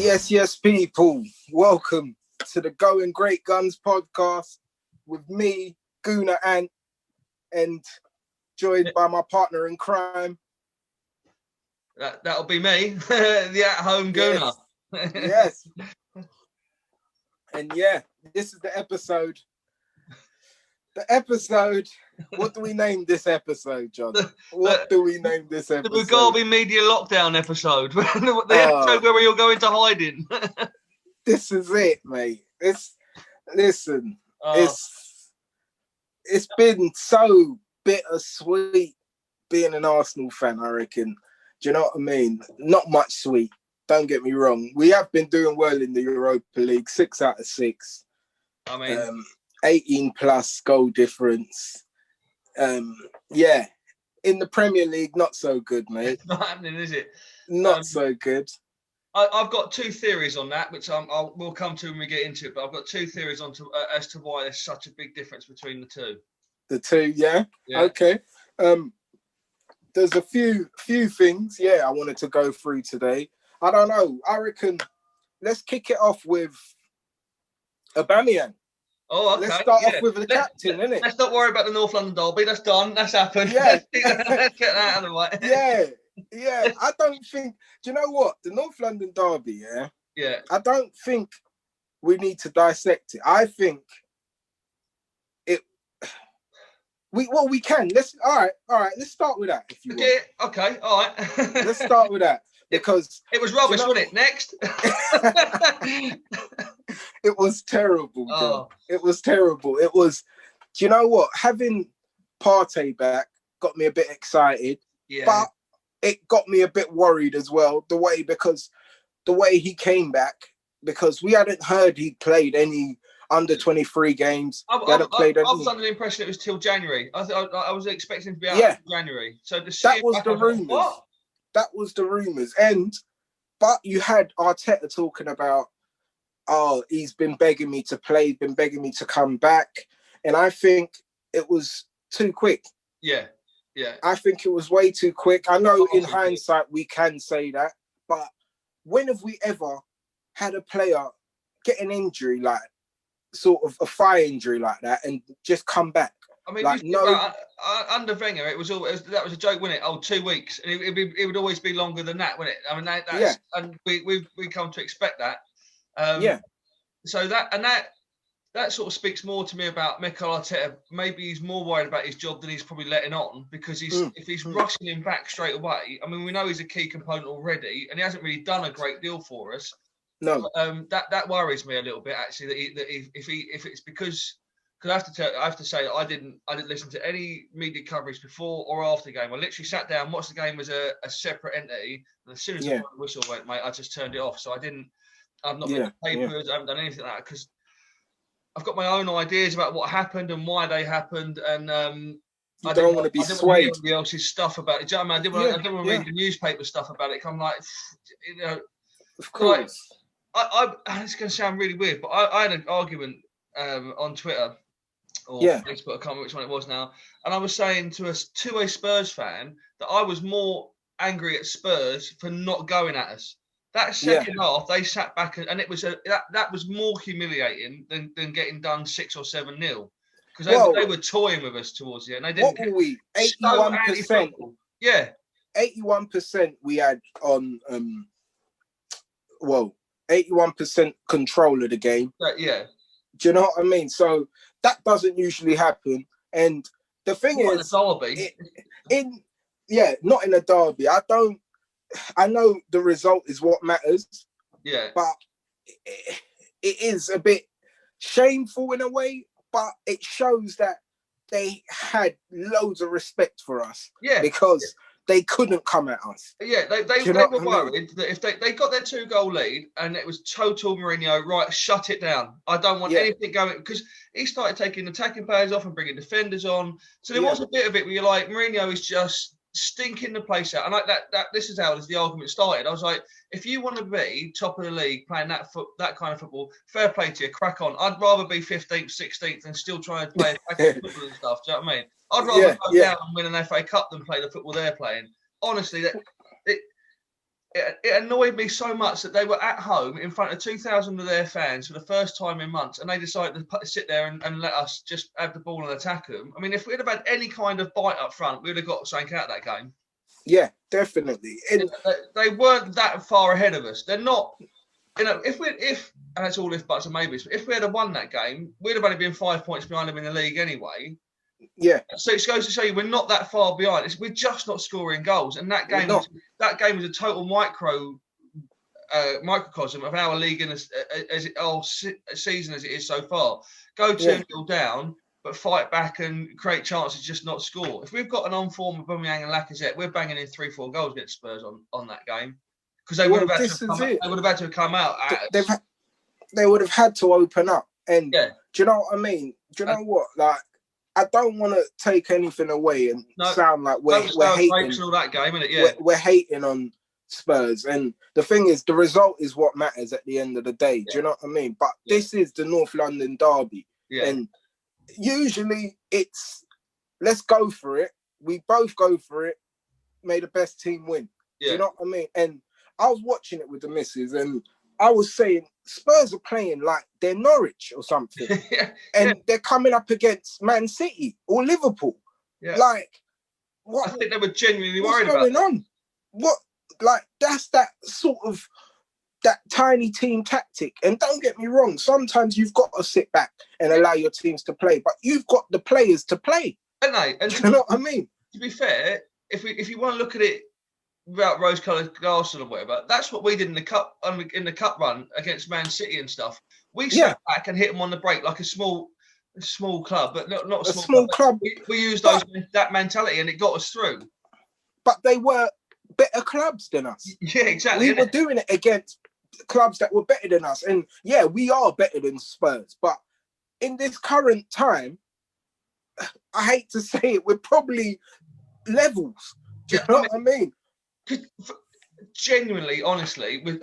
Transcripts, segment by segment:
Yes, people. Welcome to the Going Great Guns podcast with me, Guna Ant, and joined by my partner in crime. That'll be me, the at-home Guna. Yes. And yeah, this is the episode. What do we name this episode, John? What do we name this episode? The Mugabe Media Lockdown episode. The episode where we all go into hiding. This is it, mate. It's been so bittersweet being an Arsenal fan, I reckon. Do you know what I mean? Not much sweet. Don't get me wrong. We have been doing well in the Europa League, 6 out of 6. I mean, 18 plus goal difference. Yeah. In the Premier League, not so good, mate. It's not happening, is it? Not so good. I've got two theories on that, which we'll come to when we get into it. But I've got two theories as to why there's such a big difference between the two. The two, yeah? Okay. There's a few things, I wanted to go through today. I don't know. I reckon let's kick it off with Aubameyang. Oh, okay. Let's start off with the captain, innit? Let's not worry about the North London derby. That's done. That's happened. Yeah. Let's get that out of the way. Yeah. I don't think. Do you know what? The North London derby, Yeah. I don't think we need to dissect it. I think we can. All right. Let's start with that. If you want. Okay. All right. Let's start with that because it was rubbish, wasn't it? Next. It was terrible, John. It was terrible. It was. Do you know what? Having Partey back got me a bit excited, but it got me a bit worried as well. The way he came back, because we hadn't heard he played any under 23 games. I was under the impression it was till January. I was expecting to be out in January. So that was the rumours. That was the rumours. But you had Arteta talking about, he's been begging me to play, been begging me to come back. And I think it was too quick. Yeah. I think it was way too quick. I know in hindsight we can say that, but when have we ever had a player get an injury, like sort of a thigh injury like that, and just come back? I mean, under Wenger, that was a joke, wasn't it? 2 weeks, and it would always be longer than that, wouldn't it? I mean, and we come to expect that. So that sort of speaks more to me about Mikel Arteta. Maybe he's more worried about his job than he's probably letting on, because if he's rushing him back straight away, I mean, we know he's a key component already, and he hasn't really done a great deal for us. No, that worries me a little bit, actually. That if it's because I have to say that I didn't listen to any media coverage before or after the game. I literally sat down, watched the game as a separate entity, and as soon as the whistle went, mate, I just turned it off. So I've not read the papers, I haven't done anything like that, because I've got my own ideas about what happened and why they happened, and I don't want to be swayed. Everybody else's stuff about it. Do you know what I mean? I didn't want to read the newspaper stuff about it. I'm like, of course. It's going to sound really weird, but I had an argument on Twitter or Facebook, I can't remember which one it was now, and I was saying to a Spurs fan that I was more angry at Spurs for not going at us. That second half, they sat back, and it was that was more humiliating than getting done 6 or 7-0, because they were toying with us towards the end. They didn't. What were we? 81%. Yeah, 81% we had on. 81% control of the game. Yeah. Do you know what I mean? So that doesn't usually happen. And the thing not is, in a derby. Not in a derby. I know the result is what matters. Yeah. But it is a bit shameful in a way, but it shows that they had loads of respect for us. Yeah. Because they couldn't come at us. Yeah, they were worried that if they got their 2-goal lead and it was total Mourinho, right, shut it down. I don't want anything going, because he started taking attacking players off and bringing defenders on. So there was a bit of it where you're like, Mourinho is just stinking the place out. And like that this is how the argument started. I was like, if you want to be top of the league playing that kind of football, fair play to you, crack on. I'd rather be 15th, 16th and still try and play football and stuff. Do you know what I mean? I'd rather go down and win an FA Cup than play the football they're playing. Honestly, it annoyed me so much that they were at home in front of 2,000 of their fans for the first time in months, and they decided to sit there and let us just have the ball and attack them. I mean, if we'd have had any kind of bite up front, we'd have got something out of that game. Yeah, definitely. And they weren't that far ahead of us. They're not. If and it's all if buts and maybes. But if we had won that game, we'd have only been 5 points behind them in the league anyway. Yeah. So it goes to show you we're not that far behind. We're just not scoring goals, and that game was a total microcosm of our league our season as it is so far. Go 2-0 down, but fight back and create chances, just not score. If we've got an on-form of Aubameyang and Lacazette, we're banging in 3-4 goals against Spurs on that game, because they would have had to come out. They would have had to open up. And do you know what I mean? Do you know what? Like, I don't want to take anything away and sound like we're hating all that game, isn't it? Yeah. We're hating on Spurs, and the thing is, the result is what matters at the end of the day. Do you know what I mean? But this is the North London derby, and usually it's let's go for it. We both go for it. May the best team win. Do you know what I mean? And I was watching it with the missus, and I was saying Spurs are playing like they're Norwich or something, and they're coming up against Man City or Liverpool. Yeah. Like, what? I think they were genuinely worried about. What's going on? What? Like, that's that sort of that tiny team tactic. And don't get me wrong, sometimes you've got to sit back and allow your teams to play, but you've got the players to play. And you know what I mean? To be fair, if you want to look at it without rose-coloured glasses or whatever, that's what we did in the cup run against Man City and stuff. We sat back and hit them on the break like a small club, but not a small club. We used that mentality, and it got us through. But they were better clubs than us. Yeah, exactly. We were doing it against clubs that were better than us, and we are better than Spurs. But in this current time, I hate to say it, we're probably levels. Do you know what I mean? Genuinely, honestly, we're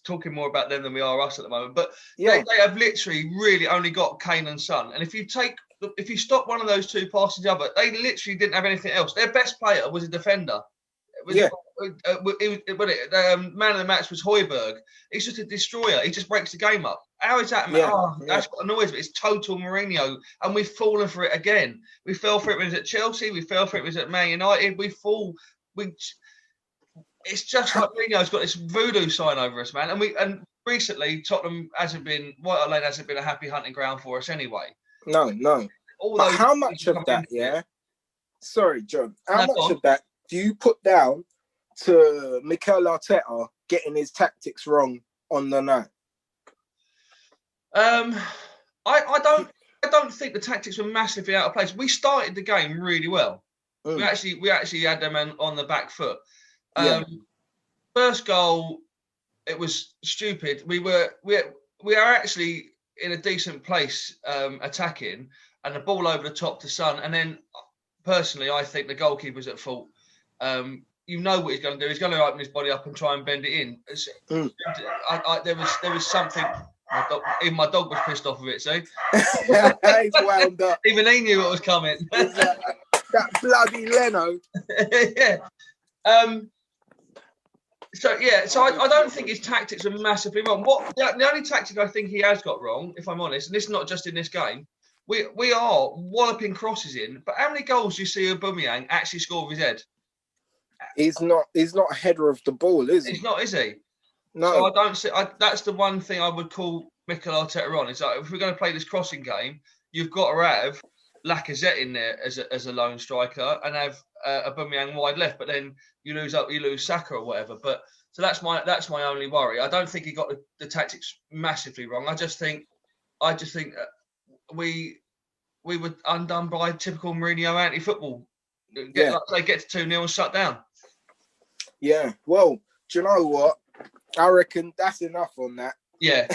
talking more about them than we are us at the moment, but they have literally really only got Kane and Son. And if you stop one of those two past the other, they literally didn't have anything else. Their best player was a defender. Man of the match was Højbjerg. He's just a destroyer. He just breaks the game up. How is that, man? That's what annoys me. It's total Mourinho, and we've fallen for it again. We fell for it when it was at Chelsea. We fell for it when it was at Man United. It's just like Mourinho's got this voodoo sign over us, man. And recently, Tottenham White Hart Lane hasn't been a happy hunting ground for us anyway. No. But how much of that, Sorry, John. How much of that do you put down to Mikel Arteta getting his tactics wrong on the night? I don't think the tactics were massively out of place. We started the game really well. We actually had them on the back foot. First goal, it was stupid. We are actually in a decent place attacking, and the ball over the top to Son. And then, personally, I think the goalkeeper's at fault. You know what he's going to do. He's going to open his body up and try and bend it in. There was something. Even my dog was pissed off of it. See, he's wound up. Even he knew what was coming. That bloody Leno. So I don't think his tactics are massively wrong. The only tactic I think he has got wrong, if I'm honest, and this is not just in this game, we are walloping crosses in. But how many goals do you see Aubameyang actually score with his head? He's not a header of the ball, is he? He's not, is he? No. So I don't see. That's the one thing I would call Mikel Arteta on. Is like, if we're going to play this crossing game, you've got to have Lacazette in there as a lone striker and have Aubameyang wide left. But then you lose Saka or whatever. But so that's my only worry. I don't think he got the tactics massively wrong. I just think we were undone by typical Mourinho anti-football. They get to 2-0 and shut down. Yeah. Well, do you know what? I reckon that's enough on that. Yeah.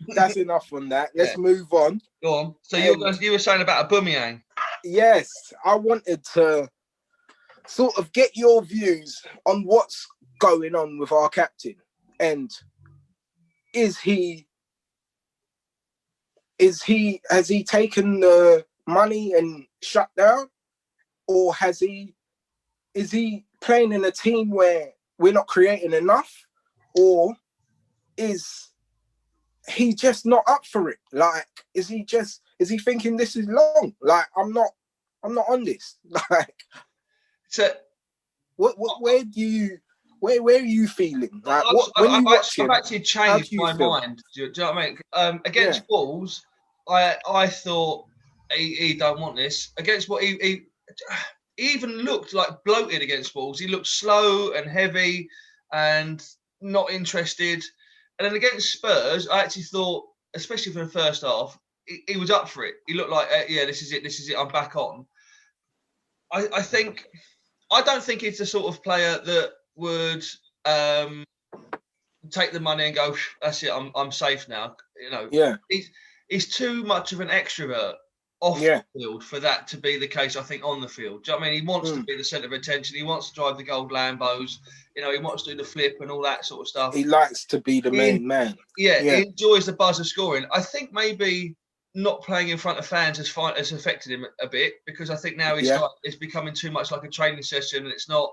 That's enough on that. Let's move on. Go on. So you were saying about Aubameyang? Yes. I wanted to sort of get your views on what's going on with our captain. And has he taken the money and shut down? Or is he playing in a team where we're not creating enough, or is he just not up for it? Like, is he thinking this is long? Like, I'm not on this. Like, so where are you feeling? Like, I've actually changed my mind. Do you know what I mean? Against Wolves, I thought he don't want this. Against what he even looked like bloated against Wolves. He looked slow and heavy and not interested. And then against Spurs, I actually thought, especially for the first half, he was up for it. He looked like, this is it. I'm back on. I don't think he's the sort of player that would take the money and go, that's it, I'm safe now. You know, he's too much of an extrovert off the field for that to be the case, I think, on the field. Do you know what I mean? He wants to be the centre of attention. He wants to drive the gold Lambos. You know, he wants to do the flip and all that sort of stuff. He likes to be the main man. Yeah, he enjoys the buzz of scoring. I think maybe not playing in front of fans has affected him a bit, because I think now it's becoming too much like a training session, and it's not.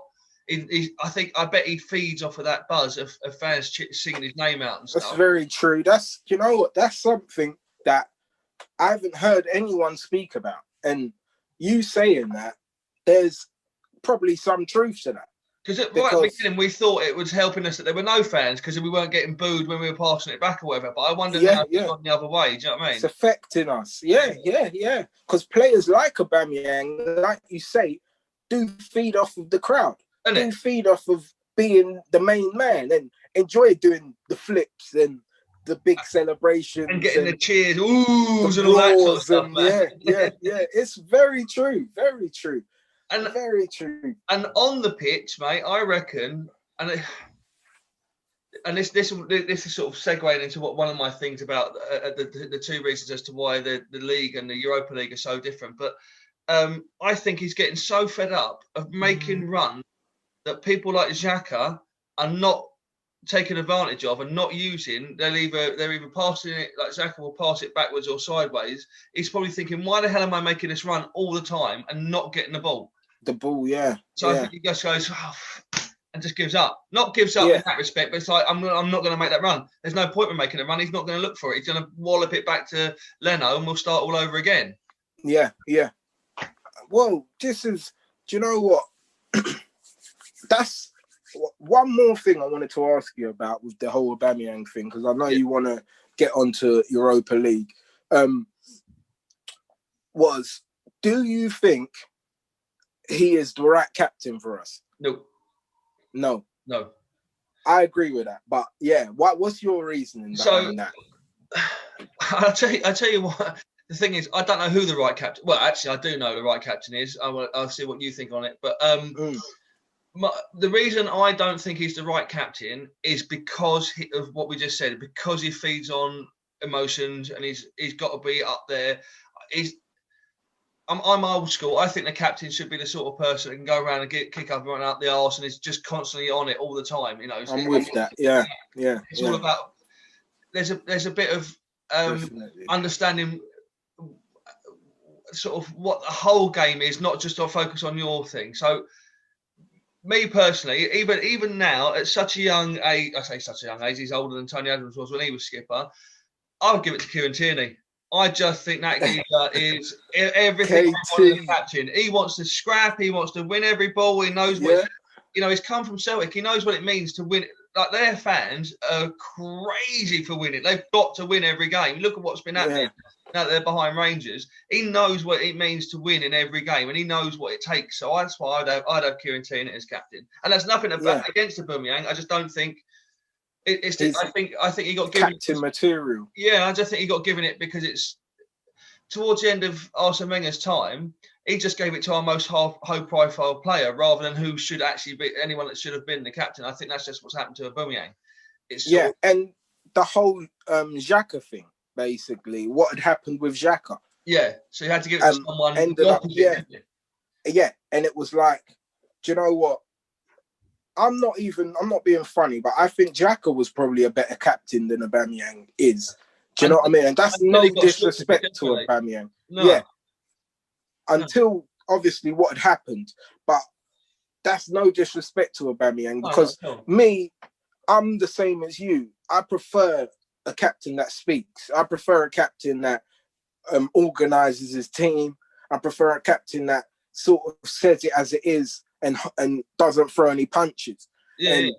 I bet he feeds off of that buzz of fans singing his name out and stuff. That's very true. You know what? That's something that I haven't heard anyone speak about. And you saying that, there's probably some truth to that. Right at the beginning, we thought it was helping us that there were no fans because we weren't getting booed when we were passing it back or whatever. But I wonder now if it's gone the other way. Do you know what I mean? It's affecting us. Yeah. Because players like Aubameyang, like you say, do feed off of the crowd. Do feed off of being the main man and enjoy doing the flips and the big celebrations and getting the cheers, oohs, and all that sort of stuff. Yeah. It's very true. Very true. And very true. And on the pitch, mate, I reckon, and this is sort of segueing into what one of my things about the two reasons as to why the league and the Europa League are so different. But I think he's getting so fed up of making runs that people like Xhaka are not taking advantage of and not using. They're either passing it, like Xhaka will pass it backwards or sideways. He's probably thinking, why the hell am I making this run all the time and not getting the ball? So I think he just goes and just gives up. Not gives up in that respect, but it's like, I'm not going to make that run. There's no point in making a run. He's not going to look for it. He's going to wallop it back to Leno and we'll start all over again. Yeah. Well, do you know what? That's one more thing I wanted to ask you about with the whole Aubameyang thing, because I know you want to get onto Europa League. Do you think he is the right captain for us? No. I agree with that, but what's your reasoning behind that? I'll tell you what. The thing is, I don't know who the right captain. Well, actually, I do know the right captain is. I'll see what you think on it, but the reason I don't think he's the right captain is because of what we just said. Because he feeds on emotions and he's got to be up there. I'm old school. I think the captain should be the sort of person that can go around and kick everyone out the arse and is just constantly on it all the time. You know, I'm with that. Yeah. It's all about. There's a bit of understanding sort of what the whole game is, not just to focus on your thing. So, me personally, even now at such a young age, I say such a young age, he's older than Tony Adams was when he was skipper. I would give it to Kieran Tierney. I just think that geezer is everything in the captain. He wants to scrap. He wants to win every ball. He knows what he's come from Celtic. He knows what it means to win. Like, their fans are crazy for winning. They've got to win every game. Look at what's been happening now that they're behind Rangers. He knows what it means to win in every game, and he knows what it takes. So that's why I'd have Kieran Tierney as captain. And that's nothing against Aubameyang. I just don't think. I think he got given captain material. Yeah, I just think he got given it because it's towards the end of Arsene Wenger's time. He just gave it to our most high-profile player rather than who should actually be anyone that should have been the captain. I think that's just what's happened to Aubameyang. And the whole Xhaka thing, basically, what had happened with Xhaka. Yeah, so you had to give it to someone. And it was like, do you know what? I'm not being funny, but I think Xhaka was probably a better captain than Aubameyang is. Do you know what I mean? And that's no disrespect to Aubameyang. No. Until obviously what had happened. But that's no disrespect to Aubameyang, because no. I'm the same as you. I prefer a captain that speaks. I prefer a captain that organises his team. I prefer a captain that sort of says it as it is and doesn't throw any punches. And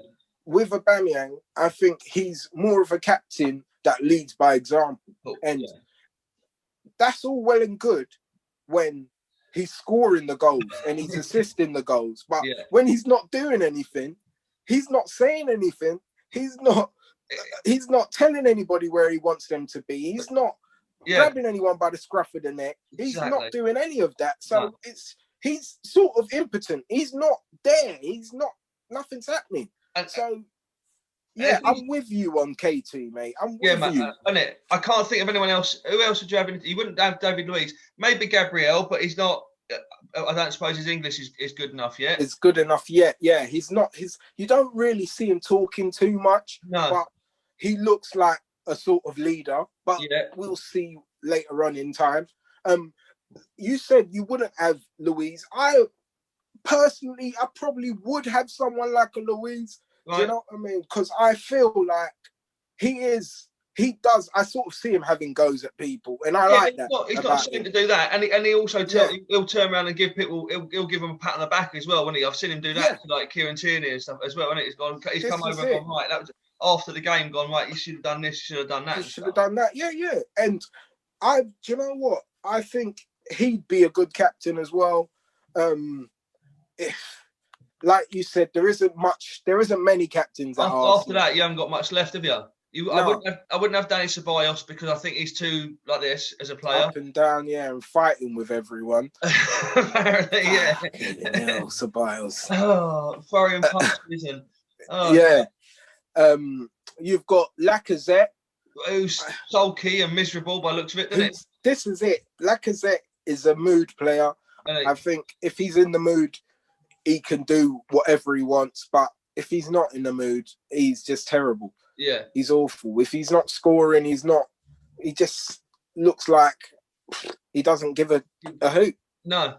with Aubameyang, I think he's more of a captain that leads by example. And that's all well and good when he's scoring the goals and he's assisting the goals. But when he's not doing anything, he's not saying anything, he's not telling anybody where he wants them to be, he's not grabbing anyone by the scruff of the neck, he's not doing any of that. So he's sort of impotent. He's not there. Nothing's happening. So I'm with you on KT, mate. I'm with you. I can't think of anyone else. Who else would you have? You wouldn't have David Luiz. Maybe Gabriel, but he's not. I don't suppose his English is good enough yet. It's good enough yet. Yeah, he's not. You don't really see him talking too much. No. But he looks like a sort of leader. But we'll see later on in time. You said you wouldn't have Luiz. I probably would have someone like a Luiz. Right. Do you know what I mean? Because I feel like he does. I sort of see him having goes at people, and I like that. He's not ashamed to do that, and he also he'll turn around and give people. He'll give them a pat on the back as well, won't he? I've seen him do that to like Kieran Tierney and stuff as well. And he's come over and gone right. That was after the game. Gone right. You should have done this. You should have done that. You should have done that. Yeah. And do you know what? I think he'd be a good captain as well. If, like you said, there isn't many captains after that. You haven't got much left, have you? I wouldn't have Danny Ceballos because I think he's too like this as a player. Up and down, and fighting with everyone. Apparently, Ceballos. Oh, throwing punches and you've got Lacazette, who's sulky and miserable by the looks of it, doesn't it? This is it. Lacazette is a mood player. I think if he's in the mood, he can do whatever he wants. But if he's not in the mood, he's just terrible. Yeah. He's awful. If he's not scoring, he just looks like he doesn't give a hoot. No.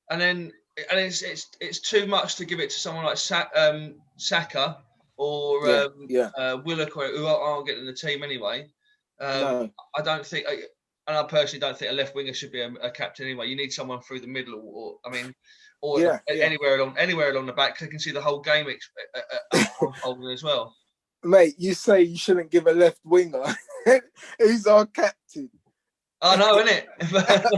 And it's too much to give it to someone like Saka or Willock, who aren't getting the team anyway. No. I don't think, and I personally don't think a left winger should be a captain anyway. You need someone through the middle, anywhere along the back, because they can see the whole game unfolding as well. Mate, you say you shouldn't give a left winger. Who's our captain? I know, innit?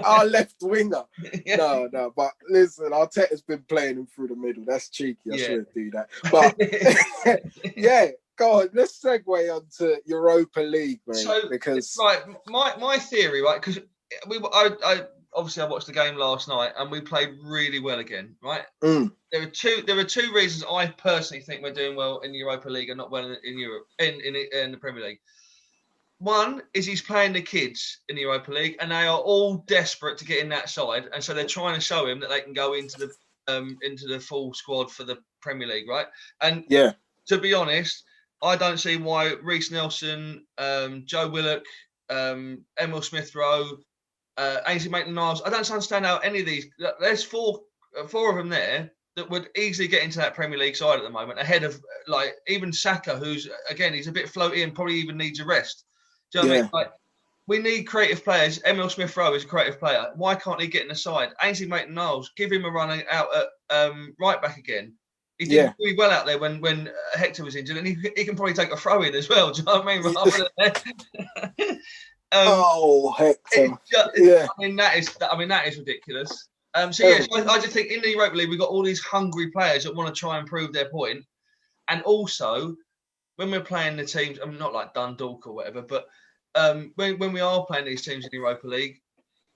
Our left winger. No. But listen, Arteta's been playing him through the middle. That's cheeky. I shouldn't do that. But go on. Let's segue on to Europa League, mate. So, because my theory, right? Because I obviously I watched the game last night and we played really well again, right? There are two reasons I personally think we're doing well in the Europa League and not well in Europe in the Premier League. One is he's playing the kids in the Europa League and they are all desperate to get in that side, and so they're trying to show him that they can go into the full squad for the Premier League, right? And to be honest, I don't see why Reece Nelson, Joe Willock, Emil Smith-Rowe, Ainsley Maitland-Niles, I don't understand how any of these. There's four of them there that would easily get into that Premier League side at the moment, ahead of like even Saka, who's again he's a bit floaty and probably even needs a rest. Do you know what I mean? Like, we need creative players. Emil Smith-Rowe is a creative player. Why can't he get in the side? Ainsley Maitland-Niles, give him a run out at right back again. He did really well out there when Hector was injured, and he can probably take a throw in as well. Do you know what I mean? Hector! I mean that is ridiculous. I just think in the Europa League we've got all these hungry players that want to try and prove their point, and also when we're playing the teams, I'm not like Dundalk or whatever, but when we are playing these teams in the Europa League,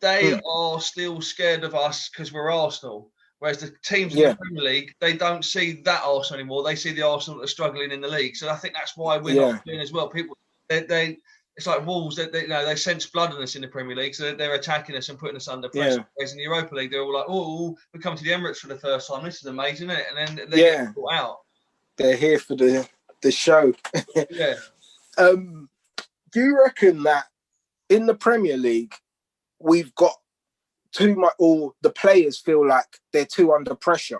they are still scared of us because we're Arsenal. Whereas the teams in the Premier League, they don't see that Arsenal anymore. They see the Arsenal that are struggling in the league. So I think that's why we're not doing as well. People, it's like wolves. They sense blood in us in the Premier League, so they're attacking us and putting us under pressure. Whereas in the Europa League, they're all like, "Oh, we come to the Emirates for the first time. This is amazing, isn't it?" And then they get caught out. They're here for the show. Do you reckon that in the Premier League we've got too much, or the players feel like they're too under pressure?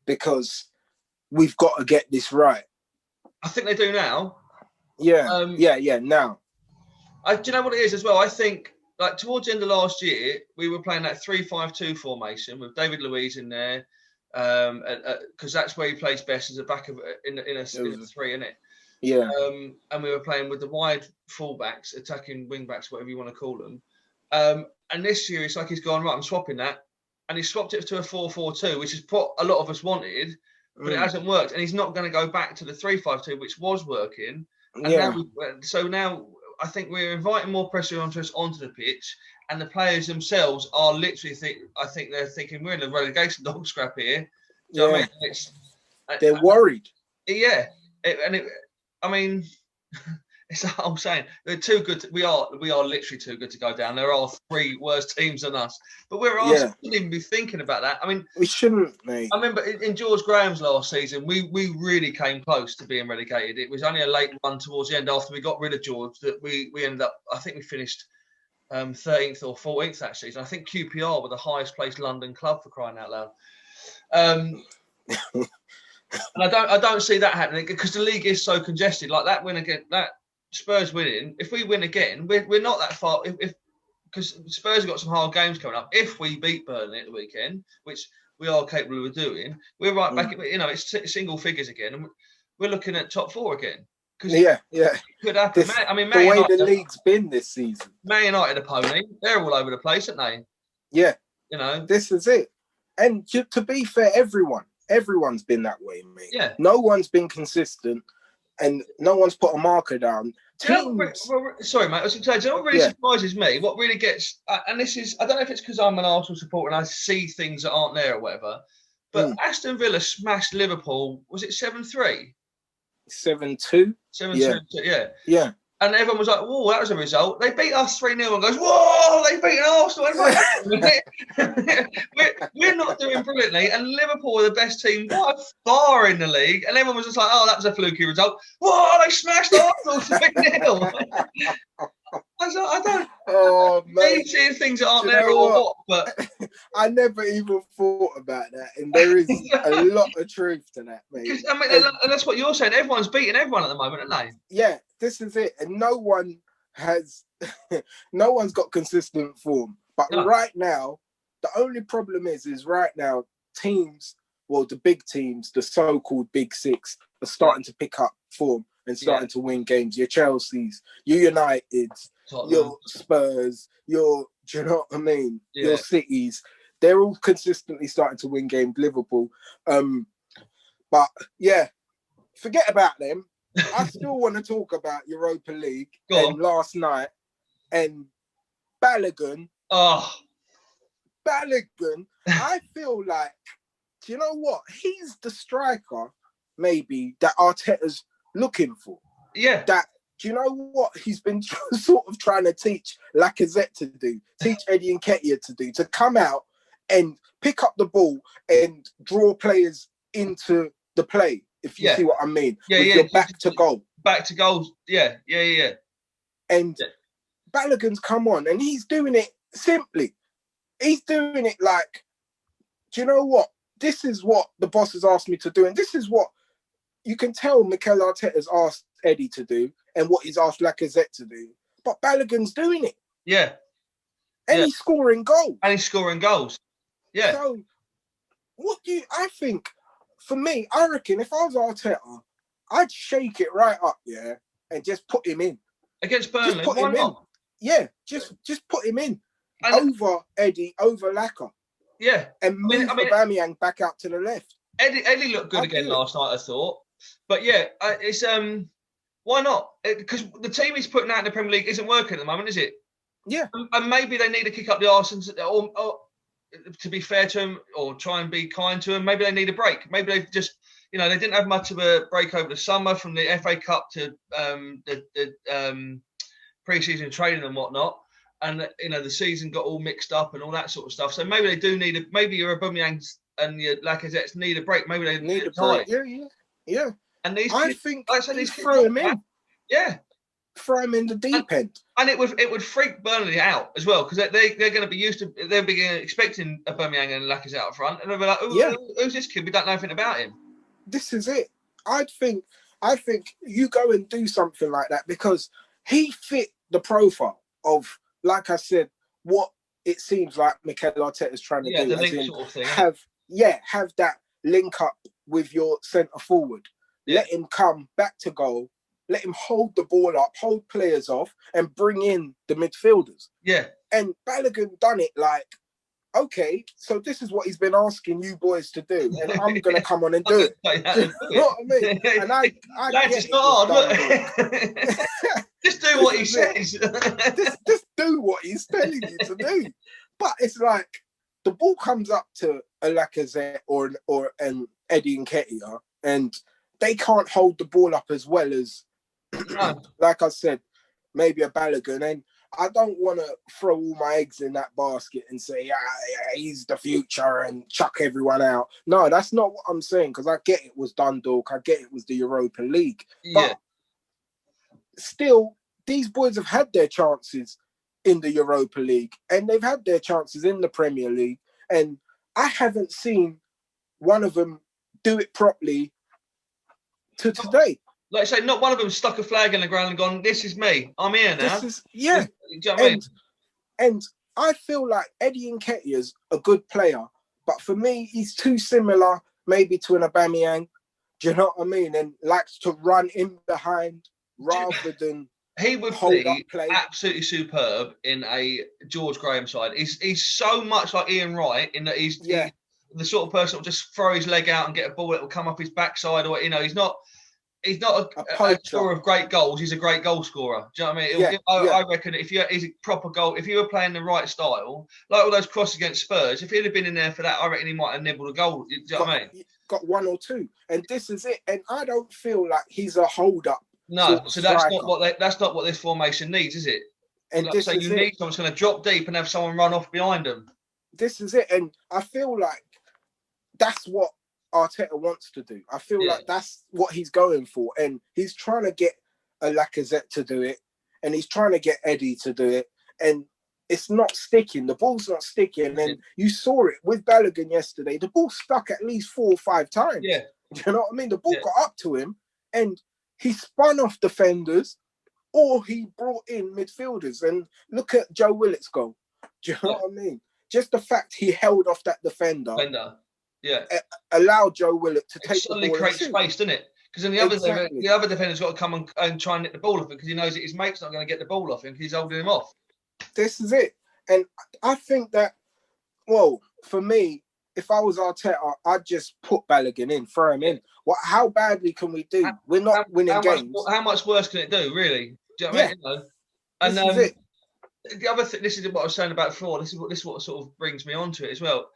because we've got to get this right. I think they do now. Yeah, now. Do you know what it is as well? I think, like, towards the end of last year, we were playing that 3-5-2 formation with David Luiz in there, because that's where he plays best as a back of in a three, isn't it? Yeah. And we were playing with the wide fullbacks, attacking wing backs, whatever you want to call them. And this year, it's like he's gone, right, I'm swapping that. And he swapped it to a 4-4-2, which is what a lot of us wanted, but it hasn't worked. And he's not going to go back to the 3-5-2, which was working. And now I think we're inviting more pressure onto us onto the pitch, and the players themselves are literally I think they're thinking we're in a relegation dog scrap here. Do you know what I mean? They're worried. Yeah. I mean, it's the whole saying. They're too good. We are literally too good to go down. There are 3 worse teams than us, but we shouldn't even be thinking about that. I mean, we shouldn't, mate. I remember in George Graham's last season, we really came close to being relegated. It was only a late one towards the end after we got rid of George that we ended up. I think we finished 13th or 14th that season. I think QPR were the highest placed London club, for crying out loud. And I don't see that happening because the league is so congested. Like that win again, that Spurs winning. If we win again, we're not that far. Because Spurs have got some hard games coming up. If we beat Burnley at the weekend, which we are capable of doing, we're right back. It's single figures again, and we're looking at top 4 again. It could happen. The way the league's been this season. Man United, a pony. They're all over the place, aren't they? Yeah. This is it. And to be fair, everyone's been that way, mate. Yeah. No one's been consistent, and no one's put a marker down. Sorry, mate. I was going to say, do you know what really surprises me? What really gets, and this is, I don't know if it's because I'm an Arsenal supporter and I see things that aren't there or whatever, but Aston Villa smashed Liverpool. Was it 7-3? 7-2. 7-2. Yeah. Yeah. And everyone was like, whoa, that was a result. They beat us 3-0 and goes, whoa, they beat Arsenal. We're not doing brilliantly. And Liverpool are the best team by far in the league. And everyone was just like, oh, that was a fluky result. Whoa, they smashed Arsenal 3-0. I don't. Oh, man. Seeing things that aren't there or what? But I never even thought about that. And there is a lot of truth to that, mate. I mean, and that's what you're saying. Everyone's beating everyone at the moment, aren't they? Yeah, this is it. And no one's got consistent form. But right now, the only problem is right now, the big teams, the so-called big 6, are starting to pick up form and starting to win games. Your Chelseas, your Uniteds, your Spurs, do you know what I mean? Yeah. Your Cities, they're all consistently starting to win games. Liverpool, but yeah, forget about them. I still want to talk about Europa League and last night and Balogun. Oh, Balogun! I feel like, do you know what? He's the striker maybe that Arteta's looking for. Yeah. Do you know what he's been sort of trying to teach Lacazette to do, teach Eddie Nketiah to do, to come out and pick up the ball and draw players into the play, if you see what I mean. Yeah, with your back to goal. Back to goals. Yeah. And Balogun's come on and he's doing it simply. He's doing it like, do you know what? This is what the boss has asked me to do. And this is what you can tell Mikel Arteta's asked Eddie to do and what he's asked Lacazette to do. But Balogun's doing it. Yeah. And he's scoring goals. Yeah. So, I think, for me, I reckon if I was Arteta, I'd shake it right up, and just put him in. Against Burnley, why not? Yeah, just put him in. Over Eddie, over Lacazette. Yeah. And move Aubameyang back out to the left. Eddie looked good again last night, I thought. But yeah, it's why not? Because the team he's putting out in the Premier League isn't working at the moment, is it? Yeah. And maybe they need to kick up the arse or to be fair to him or try and be kind to him. Maybe they need a break. Maybe they've just, they didn't have much of a break over the summer from the FA Cup to the pre-season training and whatnot. And, the season got all mixed up and all that sort of stuff. So maybe they do need maybe your Aubameyangs and your Lacazette's need a break. Maybe they need a break. Yeah. And these throw him in. Yeah. throw him in the deep end. And it would freak Burnley out as well, because they're going to be used to, they'll be expecting Aubameyang and Lacazette out front, and they'll be like, who's this kid? We don't know anything about him. This is it. I think you go and do something like that, because he fit the profile of, like I said, what it seems like Mikel Arteta is trying to do. The link sort of thing. Have that link up with your centre forward. Yeah. Let him come back to goal. Let him hold the ball up, hold players off, and bring in the midfielders. Yeah. And Balogun done it like, okay, so this is what he's been asking you boys to do, and I'm going to come on and do it. You know what I mean? And I Lads, it's not hard, look. Just do what he says. Just do what he's telling you to do. But it's like, the ball comes up to a Lacazette or an Eddie Nketiah, and they can't hold the ball up as well as, like I said, maybe a Balogun. And I don't want to throw all my eggs in that basket and say, he's the future and chuck everyone out. No, that's not what I'm saying, because I get it was Dundalk, I get it was the Europa League. Yeah. But still, these boys have had their chances in the Europa League, and they've had their chances in the Premier League, and I haven't seen one of them do it properly to today. Like I say, not one of them stuck a flag in the ground and gone, this is me, I'm here now. Do you know what I mean? And I feel like Eddie Nketiah's a good player, but for me, he's too similar maybe to an Aubameyang. Do you know what I mean? And likes to run in behind rather than he would be absolutely superb in a George Graham side. He's so much like Ian Wright in that he's the sort of person that will just throw his leg out and get a ball that will come up his backside, or he's not a scorer of great goals. He's a great goal scorer. Do you know what I mean? I reckon he's a proper goal. If you were playing the right style, like all those crosses against Spurs, if he'd have been in there for that, I reckon he might have nibbled a goal. Do you know what I mean? Got one or two, and this is it. And I don't feel like he's a hold up. No, so that's not what this formation needs, is it? And so you need someone who's going to drop deep and have someone run off behind them. This is it, and I feel like that's what Arteta wants to do. I feel like that's what he's going for, and he's trying to get a Lacazette to do it, and he's trying to get Eddie to do it, and it's not sticking. The ball's not sticking, and you saw it with Balogun yesterday. The ball stuck at least 4 or 5 times. Yeah, you know what I mean. The ball got up to him, and he spun off defenders, or he brought in midfielders. And look at Joe Willett's goal. Do you know what I mean? Just the fact he held off that defender. Allowed Joe Willett to take the ball. It suddenly creates space, doesn't it? Because then the other defender's got to come and try and nick the ball off him, because he knows that his mate's not going to get the ball off him because he's holding him off. This is it. And I think that, well, for me, if I was Arteta, I'd just put Balogun in, throw him in. How badly can we do? We're not winning games. How much worse can it do, really? Do you know what I mean? And the other thing, this is what I was saying about before. This is what sort of brings me onto it as well.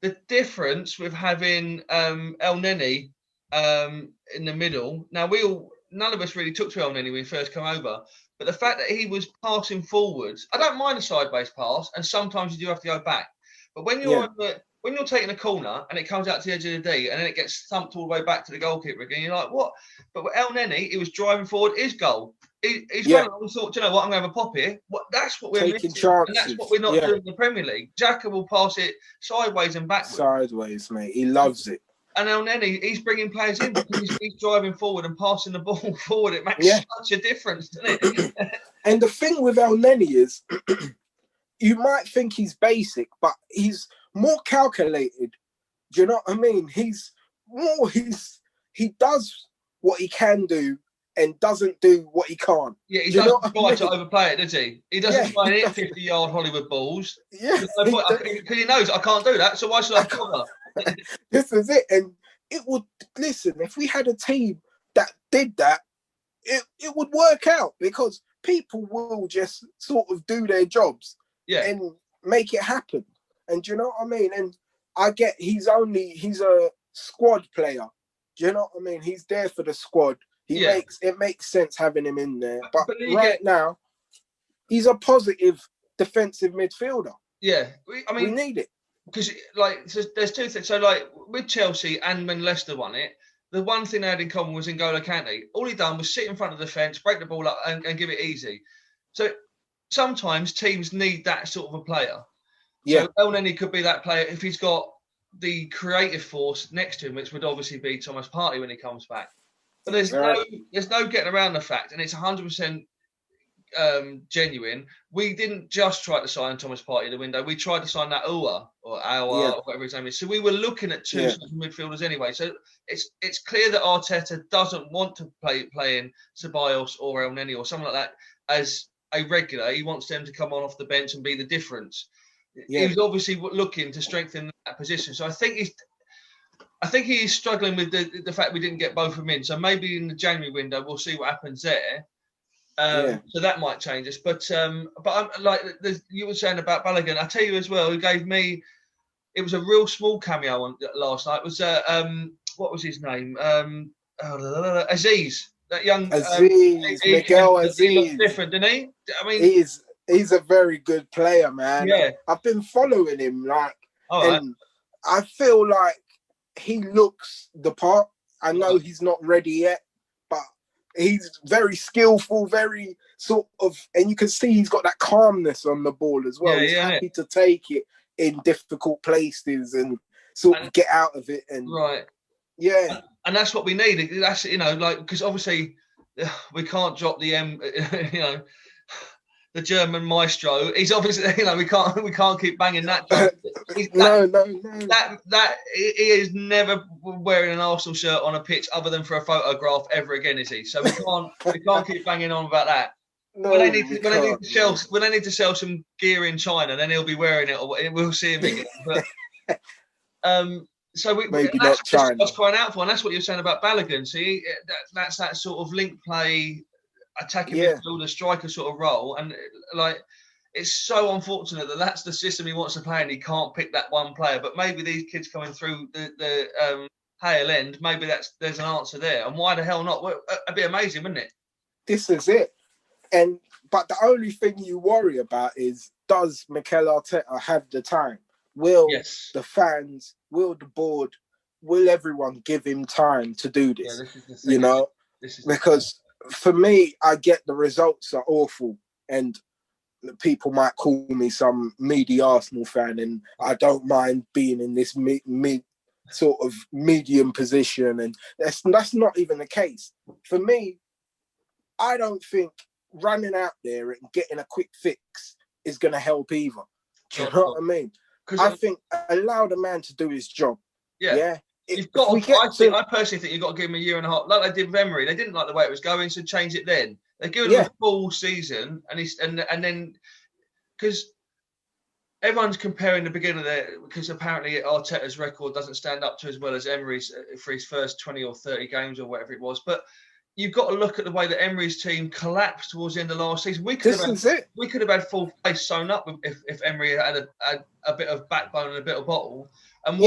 The difference with having Elneny in the middle. Now none of us really took to Elneny when he first came over, but the fact that he was passing forwards, I don't mind a sideways pass, and sometimes you do have to go back. But when you're when you're taking a corner and it comes out to the edge of the D and then it gets thumped all the way back to the goalkeeper again, you're like, what? But with Elneny, he was driving forward his goal. He's running and thought, do you know what, I'm going to have a pop here. That's what we're missing. And that's what we're not doing in the Premier League. Xhaka will pass it sideways and backwards. Sideways, mate. He loves it. And Elneny, he's bringing players in because he's driving forward and passing the ball forward. It makes such a difference, doesn't it? And the thing with Elneny is, you might think he's basic, but he's more calculated. Do you know what I mean? He does what he can do and doesn't do what he can't. Yeah, he doesn't try to overplay it, does he? He doesn't try and hit 50-yard Hollywood balls. Yeah. Because he knows I can't do that, so why should I bother? This is it. And it would, listen, if we had a team that did that, it would work out, because people will just sort of do their jobs and make it happen. And do you know what I mean? And I get he's a squad player. Do you know what I mean? He's there for the squad. It makes sense having him in there. But now, he's a positive defensive midfielder. Yeah, we need it. Because there's two things. So with Chelsea and when Leicester won it, the one thing they had in common was N'Golo Kante. All he done was sit in front of the defence, break the ball up, and give it easy. So sometimes teams need that sort of a player. Yeah. So Elneny could be that player if he's got the creative force next to him, which would obviously be Thomas Partey when he comes back. But there's no getting around the fact, and it's 100% genuine. We didn't just try to sign Thomas Partey in the window. We tried to sign that Aouar or whatever his name is. So we were looking at two central midfielders anyway. So it's clear that Arteta doesn't want to play in Ceballos or Elneny or someone like that as a regular. He wants them to come on off the bench and be the difference. He was obviously looking to strengthen that position. So I think he's struggling with the fact we didn't get both of them in. So maybe in the January window we'll see what happens there. So that might change us. But I'm like you were saying about Balogun. I tell you as well, who gave me, it was a real small cameo on last night. It was what was his name? Aziz. That young Aziz, Miguel Aziz. He looks different, didn't he? I mean, he's a very good player, man. Yeah. I've been following him, and I feel like he looks the part. I know he's not ready yet, but he's very skillful, very sort of, and you can see he's got that calmness on the ball as well. He's happy to take it in difficult places and sort of get out of it. And and that's what we need. That's because obviously we can't drop the the German maestro. He's obviously we can't keep banging that. No. That he is never wearing an Arsenal shirt on a pitch other than for a photograph ever again, is he? So we can't keep banging on about that. No, when they need to sell some gear in China, then he'll be wearing it, or we'll see him again. But so that's China. What's crying out for, and that's what you're saying about Balogun. See, that's that sort of link play, attacking midfielder, striker sort of role, and it's so unfortunate that that's the system he wants to play, and he can't pick that one player. But maybe these kids coming through the Hale End, maybe there's an answer there. And why the hell not? Well, it'd be amazing, wouldn't it? This is it. But the only thing you worry about is, does Mikel Arteta have the time? Will the fans, will the board, will everyone give him time to do this? Yeah, this is the thing, because for me, I get the results are awful, and people might call me some meaty Arsenal fan, and I don't mind being in this sort of medium position, and that's not even the case. For me, I don't think running out there and getting a quick fix is going to help either. Do you know what I mean? I think allow the man to do his job. Yeah. I personally think you've got to give him a year and a half, like they did with Emery. They didn't like the way it was going, so change it then. They give him a full season, and then because everyone's comparing the beginning there, because apparently Arteta's record doesn't stand up to as well as Emery's for his first 20 or 30 games or whatever it was. But you've got to look at the way that Emery's team collapsed towards the end of last season. We could have had full face sewn up if Emery had a bit of backbone and a bit of bottle. And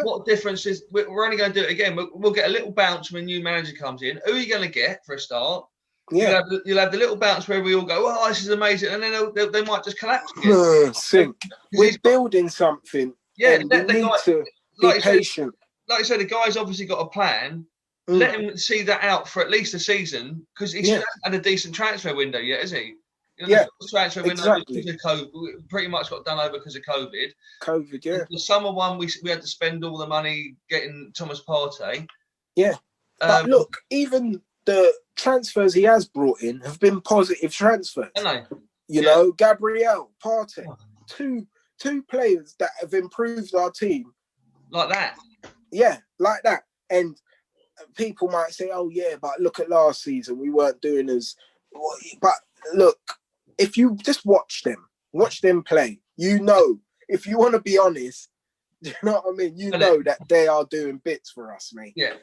what difference is, we're only going to do it again. We'll get a little bounce when a new manager comes in. Who are you going to get for a start? Yeah. You'll have the little bounce where we all go, oh, this is amazing. And then they might just collapse again. We're building something. Yeah, we need to be patient. Like I said, the guy's obviously got a plan. Let him see that out for at least a season, because he's had a decent transfer window yet, has he? The transfer window because of COVID, pretty much got done over because of COVID. The summer one, we had to spend all the money getting Thomas Partey. Yeah. But look, even the transfers he has brought in have been positive transfers. You know, Gabriel, Partey, two players that have improved our team. Like that. Yeah, like that. And people might say, oh, yeah, but look at last season. We weren't doing as... But look, if you just watch them play, you know, if you want to be honest, you know what I mean? You know that they are doing bits for us, mate. Yeah.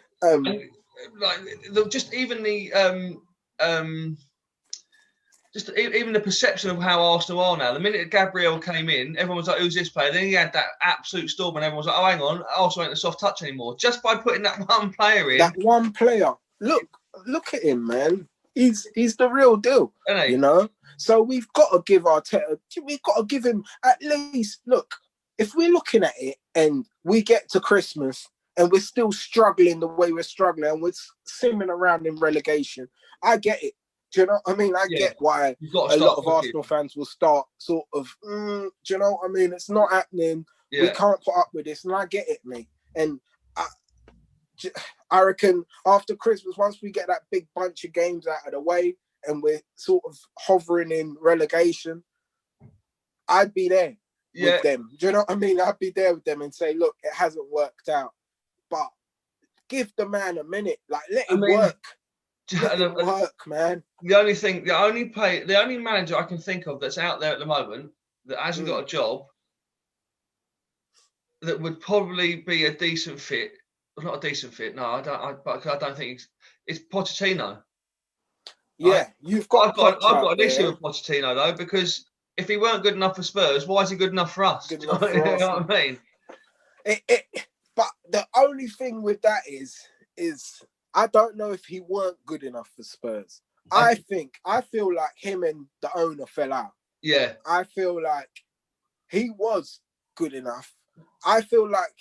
Just even the perception of how Arsenal are now. The minute Gabriel came in, everyone was like, who's this player? Then he had that absolute storm and everyone was like, oh, hang on, Arsenal ain't a soft touch anymore. Just by putting that one player in. That one player. Look at him, man. He's the real deal, you know? So we've got to give Arteta, we've got to give him at least, look, if we're looking at it and we get to Christmas and we're still struggling the way we're struggling, and we're simming around in relegation. I get it. Do you know what I mean? I get why a lot of Arsenal fans will start sort of, do you know what I mean? It's not happening. Yeah. We can't put up with this, and I get it, mate. And I reckon after Christmas, once we get that big bunch of games out of the way and we're sort of hovering in relegation, I'd be there with them. Do you know what I mean? I'd be there with them and say, look, it hasn't worked out, but give the man a minute. Like, let it work. Let it work, man. The only manager I can think of that's out there at the moment that hasn't got a job that would probably be a decent fit. Not a decent fit. No, I don't think it's Pochettino. Yeah, I've got an issue with Pochettino though, because if he weren't good enough for Spurs, why is he good enough for us? You know what I mean? But the only thing with that is I don't know if he weren't good enough for Spurs. I feel like him and the owner fell out. Yeah. I feel like he was good enough. I feel like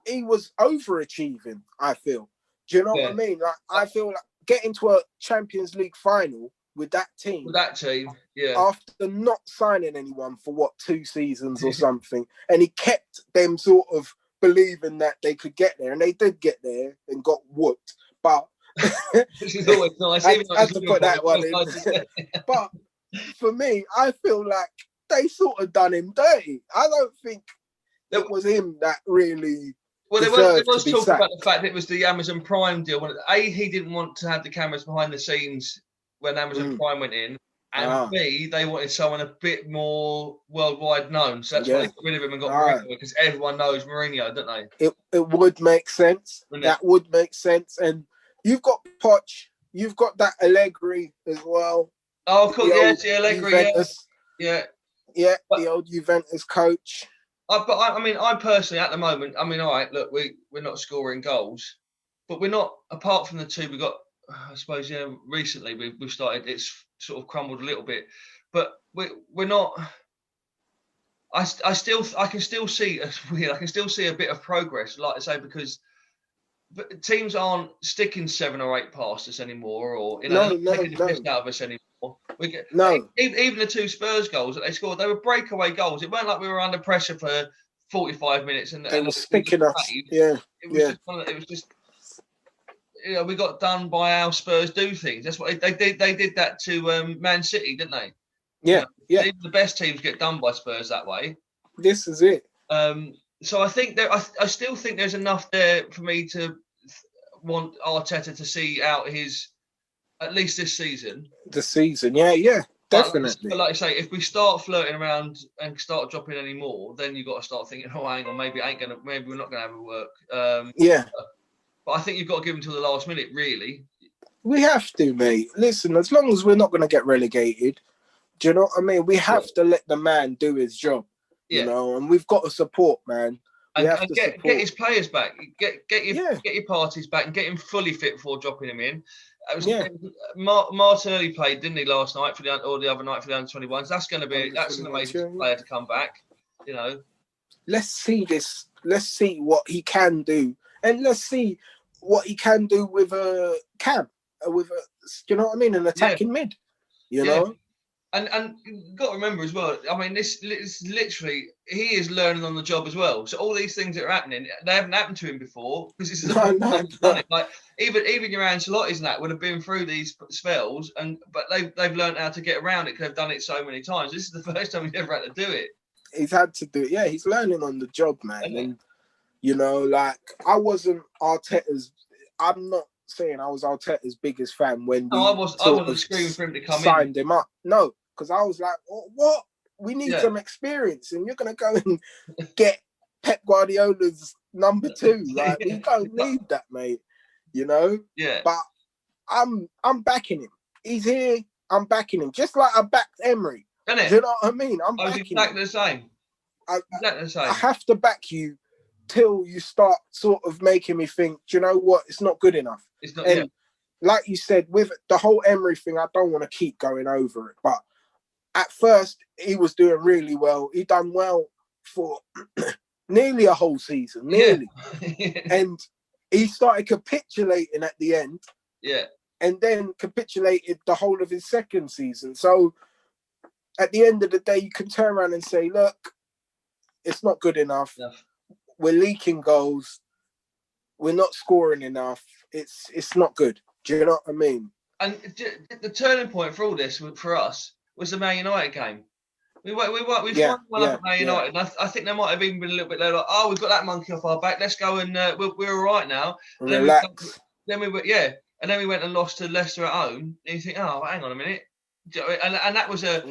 he was overachieving, I feel. Do you know what I mean? Like, I feel like getting to a Champions League final with that team. After not signing anyone for 2 seasons or something. And he kept them sort of believing that they could get there. And they did get there and got whooped. But which is always nice. I had to put that one in. But for me, I feel like they sort of done him dirty. I don't think it was him that really. Well, there was talk about the fact that it was the Amazon Prime deal. He didn't want to have the cameras behind the scenes when Amazon Prime went in. And B, they wanted someone a bit more worldwide known. So that's why they got rid of him and got Mourinho, because everyone knows Mourinho, don't they? It would make sense. That would make sense. And you've got Poch. You've got that Allegri as well. Oh, cool. Yes, Allegri. Juventus. Yeah. Yeah, the old Juventus coach. I personally, at the moment, all right, look, we're not scoring goals, but we're not, apart from the two we got, I suppose, recently we've started, it's sort of crumbled a little bit, but we're not, I can still see a bit of progress, like I say, because teams aren't sticking 7 or 8 past us anymore, or taking the piss out of us anymore. Even the 2 Spurs goals that they scored, they were breakaway goals. It weren't like we were under pressure for 45 minutes and they were sticking us. Yeah, it was just we got done by how Spurs do things. That's what they did. They did that to Man City, didn't they? Yeah. Even the best teams get done by Spurs that way. This is it. So I think I still think there's enough there for me to want Arteta to see out his, at least this season. Yeah, definitely. But like I say, if we start flirting around and start dropping any more, then you've got to start thinking, oh, hang on, maybe we're not going to have it work. But I think you've got to give him till the last minute, really. We have to, mate. Listen, as long as we're not going to get relegated, do you know what I mean? We have to let the man do his job, you know, and we've got to support, man. And get his players back. Get your parties back and get him fully fit before dropping him in. Martinelli played, didn't he, last night the other night for the under-21s? That's an amazing player to come back. You know, let's see this. Let's see what he can do, and let's see what he can do with a Cam, you know what I mean, an attacking mid. You know. And you've got to remember as well, I mean, this literally, he is learning on the job as well. So all these things that are happening, they haven't happened to him before, because this is the first time he's done it. Like, even your Ancelotti's and that would have been through these spells, but they've learned how to get around it because they've done it so many times. This is the first time he's ever had to do it. He's had to do it. Yeah, he's learning on the job, man. And, you know, like, I wasn't Arteta's, I'm not saying I was Arteta's biggest fan when I wasn't screaming for him to come signed him up. No. Because I was like, what? We need some experience. And you're going to go and get Pep Guardiola's number 2. Like, we don't need that, mate. You know? Yeah. But I'm backing him. He's here. I'm backing him. Just like I backed Emery. Isn't it? Do you know what I mean? I'm backing exactly him. The same. Exactly the same. I have to back you till you start sort of making me think, do you know what? It's not good enough. It's not, and like you said, with the whole Emery thing, I don't want to keep going over it. But at first, he was doing really well. He done well for nearly a whole season, nearly. And he started capitulating at the end. Yeah. And then capitulated the whole of his second season. So at the end of the day, you can turn around and say, look, it's not good enough. We're leaking goals. We're not scoring enough. It's not good. Do you know what I mean? And the turning point for all this, for us, was the Man United game. We finally won up at Man United. And I think there might have even been a little bit there, like, oh, we've got that monkey off our back. Let's go and we're all right now. And relax. Then we went and lost to Leicester at home. And you think, oh, hang on a minute. And that was a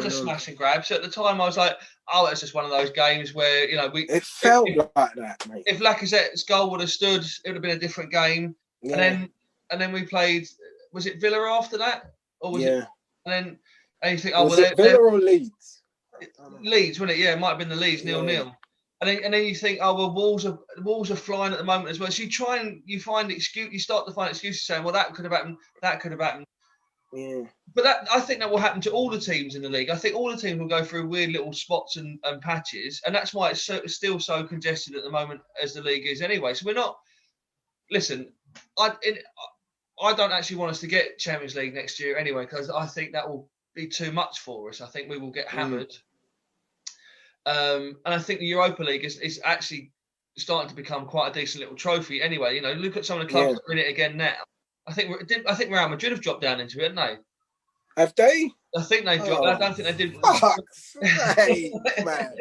smash and grab. So at the time, I was like, oh, it's just one of those games where it felt like that, mate. If Lacazette's goal would have stood, it would have been a different game. Yeah. And then we played. Was it Villa after that, or was it? And you think, oh, was it Villa or Leeds? Leeds, wasn't it? Yeah, it might have been the Leeds 0-0. And then you think, oh well, Wolves are flying at the moment as well. So you start to find excuses saying, well, that could have happened. Yeah. But I think that will happen to all the teams in the league. I think all the teams will go through weird little spots and patches, and that's why it's still so congested at the moment as the league is anyway. So we're not. Listen, I don't actually want us to get Champions League next year anyway, because I think that will be too much for us. I think we will get hammered. And I think the Europa League is actually starting to become quite a decent little trophy anyway. Look at some of the clubs that are in it again now. I think Real Madrid have dropped down into it, haven't they? Have they? I think they dropped. I don't think they did. Fuck's sake, man.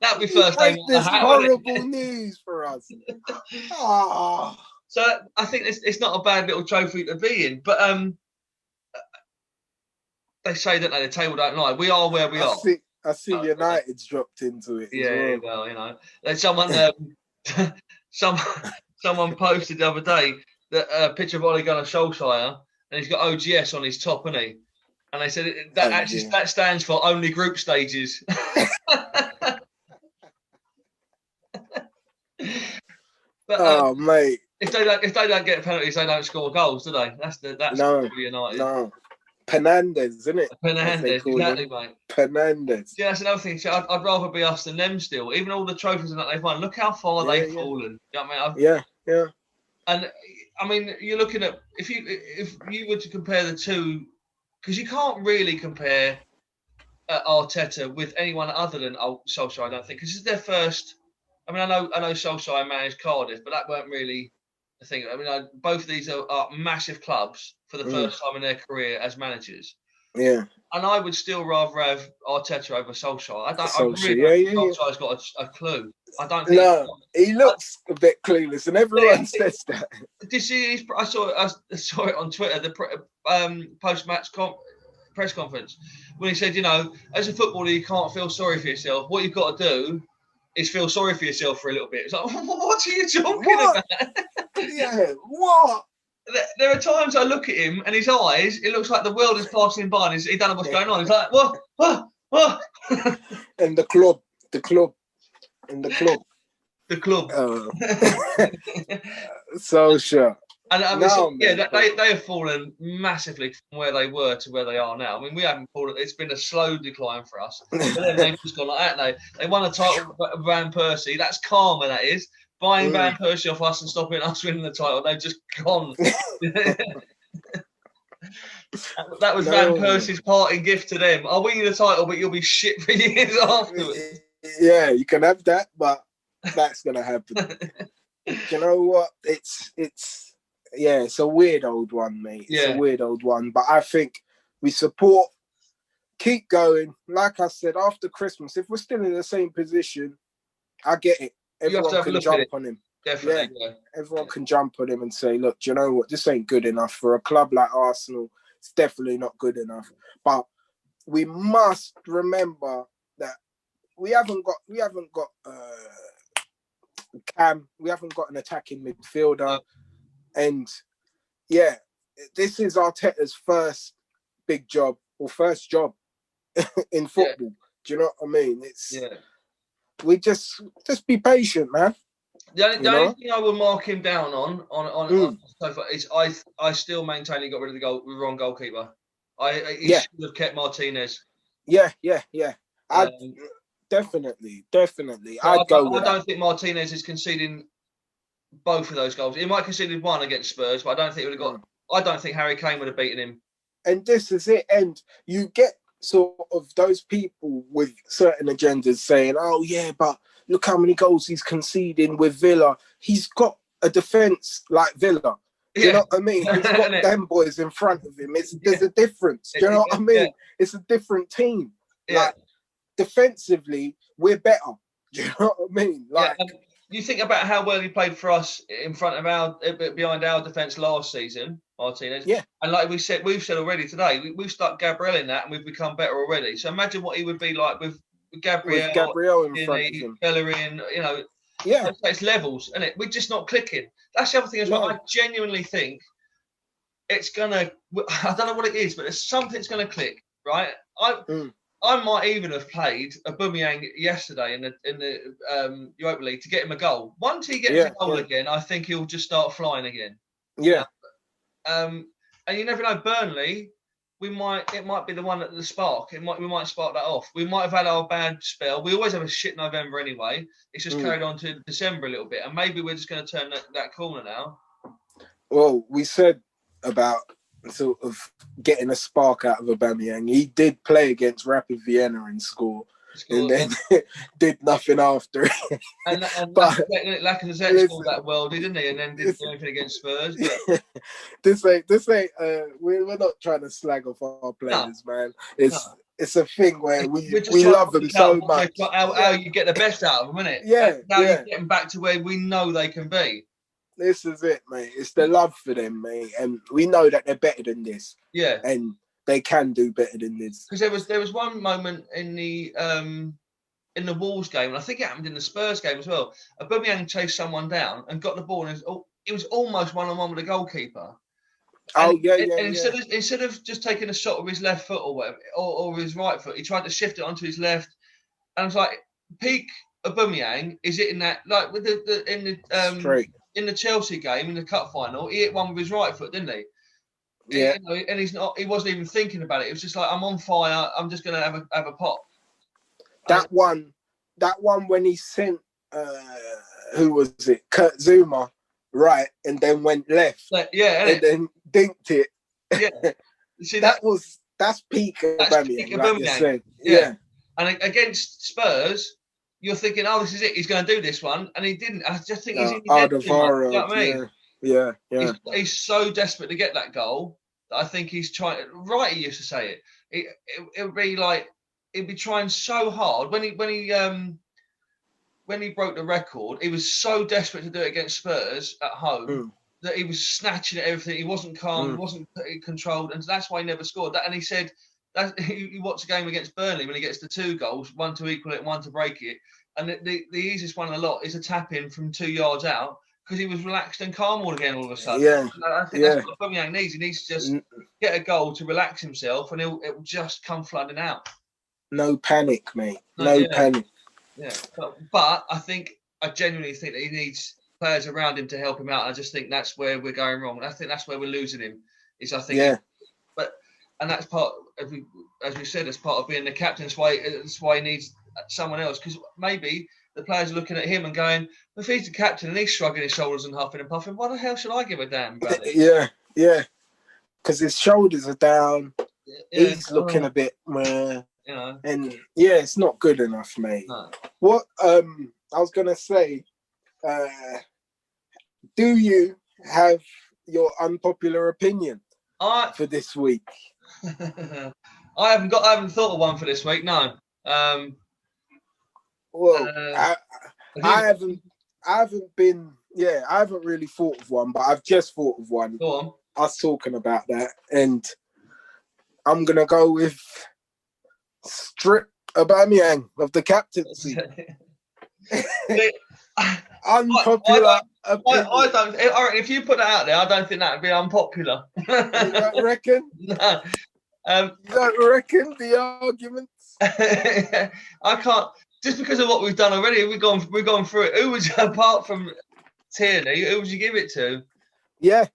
That'd be first day. This horrible news for us. So I think it's not a bad little trophy to be in, but they say that the table don't lie. We are where we are. I see United's dropped into it. Yeah, well, someone posted the other day that a picture of Ole Gunnar Solskjaer, and he's got OGS on his top, hasn't he? And they said that stands for only group stages. But mate, if they don't get penalties, they don't score goals, do they? That's United. No. Penandes, isn't it? Penandes, exactly, mate. Penandes. Yeah, that's another thing. I'd rather be us than them still. Even all the trophies that they've won. Look how far they've fallen. You know what I mean? Yeah. And I mean, you're looking at if you were to compare the two, because you can't really compare Arteta with anyone other than Solskjaer. I don't think, because this is their first. I mean, I know Solskjaer managed Cardiff, but that weren't really the thing. I mean, both of these are massive clubs for the first time in their career as managers. Yeah. And I would still rather have Arteta over Solskjaer. I don't think Solskjaer's got a clue. I don't think. No, he looks a bit clueless, and everyone says that. Did you see? I saw it on Twitter. The post-match press conference when he said, as a footballer, you can't feel sorry for yourself. What you've got to do is feel sorry for yourself for a little bit. It's like, what are you talking about? Yeah, what? There are times I look at him and his eyes, it looks like the world is passing by and he don't know what's going on. He's like, what? And the club. So sure. And I mean, they have fallen massively from where they were to where they are now. I mean, we haven't fallen. It's been a slow decline for us. But then they've just gone like that. They won a title with Van Persie. That's karma, that is. Buying Van Persie off us and stopping us winning the title. They've just gone. That was Van Persie's parting gift to them. I'll win you the title, but you'll be shit for years afterwards. Yeah, you can have that, but that's going to happen. You know what? It's a weird old one, mate. It's a weird old one. But I think we support, keep going. Like I said, after Christmas, if we're still in the same position, I get it. Everyone can jump on him. Definitely. Yeah. Everyone can jump on him and say, look, do you know what? This ain't good enough. For a club like Arsenal, it's definitely not good enough. But we must remember that we haven't got Cam, we haven't got an attacking midfielder. And this is Arteta's first big job or first job in football. Do you know what I mean? We just be patient, man. The only thing I will mark him down on so far is I still maintain he got rid of the wrong goalkeeper. He should have kept Martinez. Yeah. Definitely. I don't think Martinez is conceding both of those goals. He might have conceded one against Spurs, but I don't think he would have got. I don't think Harry Kane would have beaten him. And this is it. And you get sort of those people with certain agendas saying, "Oh yeah, but look how many goals he's conceding with Villa. He's got a defence like Villa." Do you know what I mean? He's got them boys in front of him. There's a difference. Do you know what I mean? It's a different team. Like defensively, we're better. Do you know what I mean? Like you think about how well he played for us in front of behind our defence last season, Martinez. Yeah. And like we've said already today, we've stuck Gabriel in that, and we've become better already. So imagine what he would be like with Gabriel in front of him, Bellerin. It's levels, isn't it? We're just not clicking. That's the other thing as well. I genuinely think it's gonna. I don't know what it is, but something's gonna click, right? I might even have played Aubameyang yesterday in the Europa League to get him a goal. Once he gets a goal again, I think he'll just start flying again. Yeah. And you never know. Burnley, it might be the one at the spark. We might spark that off. We might have had our bad spell. We always have a shit November anyway. It's just carried on to December a little bit, and maybe we're just going to turn that corner now. Well, we said about sort of getting a spark out of Aubameyang. He did play against Rapid Vienna and score, and then did nothing after. and Lacazette scored that well, didn't he? And then didn't do anything against Spurs. But this ain't. We're not trying to slag off our players, man. It's a thing where we love them so much. How you get the best out of them, isn't it? Yeah. Now you get them back to where we know they can be. This is it, mate. It's the love for them, mate, and we know that they're better than this. Yeah, and they can do better than this. Because there was one moment in the Wolves game, and I think it happened in the Spurs game as well. Aubameyang chased someone down and got the ball, and it was almost one-on-one with the goalkeeper. And instead of just taking a shot with his left foot or whatever, or his right foot, he tried to shift it onto his left, and I was like, peak Aubameyang is it in that like with in the Chelsea game in the cup final, he hit one with his right foot, didn't he? Yeah. And he wasn't even thinking about it. It was just like, I'm on fire. I'm just going to have a pop. That one when he sent, who was it? Kurt Zuma, right, and then went left. And then dinked it. Yeah. See, that's peak Aubameyang, like you said. Yeah. And against Spurs, you're thinking, oh, this is it. He's going to do this one, and he didn't. I just think he's in his head too much. You know what I mean? Yeah. He's so desperate to get that goal that I think he's trying. Right, he used to say it. It would be like he'd be trying so hard when he broke the record. He was so desperate to do it against Spurs at home that he was snatching at everything. He wasn't calm. He wasn't controlled, and that's why he never scored. That, and he said. He watched a game against Burnley when he gets the 2 goals, one to equal it and one to break it. And the easiest one of the lot is a tap in from 2 yards out because he was relaxed and calm all of a sudden. Yeah. I think that's what Aubameyang needs. He needs to just get a goal to relax himself and it will just come flooding out. No panic, mate. No panic. Yeah. But I genuinely think that he needs players around him to help him out. I just think that's where we're going wrong. I think that's where we're losing him. And that's part, as we said, as part of being the captain. That's why he needs someone else. Because maybe the players are looking at him and going, if he's the captain and he's shrugging his shoulders and huffing and puffing, why the hell should I give a damn about it? Yeah. Because his shoulders are down. Yeah, he's looking a bit, and it's not good enough, mate. No. What I was going to say, do you have your unpopular opinion for this week? I haven't thought of one for this week. No. I haven't really thought of one, but I've just thought of one. Go on. I was talking about that, and I'm gonna go with strip Aubameyang of the captaincy. Unpopular. I don't. If you put that out there, I don't think that would be unpopular. You don't reckon? No. You don't reckon the arguments? I can't. Just because of what we've done already, we've gone through it. Who was apart from Tierney? Who would you give it to? Yeah.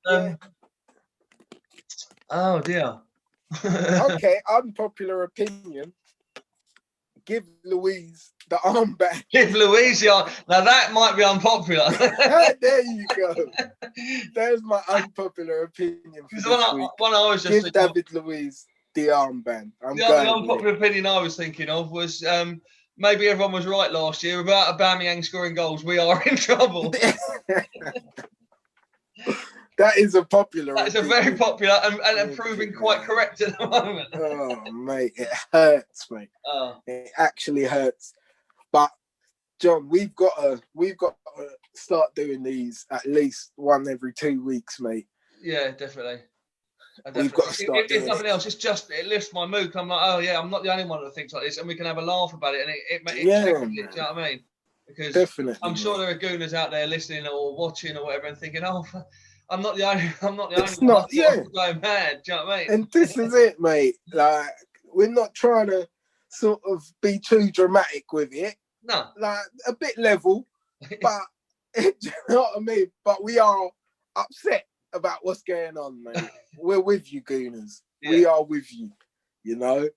Oh dear. Okay, unpopular opinion. give Louise the armband. Give Louise the arm. Now that might be unpopular. There you go. There's my unpopular opinion for this week. One I was just give thinking David Luiz the armband. The unpopular opinion I was thinking of was maybe everyone was right last year about Aubameyang scoring goals. We are in trouble. That is a popular. That is a very popular and proving quite correct at the moment. Oh, mate, it hurts, mate. Oh. It actually hurts. But John, we've got to start doing these at least one every 2 weeks, mate. Yeah, definitely. We've got to start if nothing else, it lifts my mood. I'm like, oh yeah, I'm not the only one that thinks like this, and we can have a laugh about it, and it changes it. Do you know what I mean? Because definitely, I'm sure there are gooners out there listening or watching or whatever, and thinking, oh, I'm not the only one. Yeah, going mad. Do you know what I mean? And this is it, mate. Like, we're not trying to sort of be too dramatic with it. No, like a bit level, but do you know what I mean? But we are upset about what's going on, mate. We're with you, gooners. Yeah. We are with you. You know.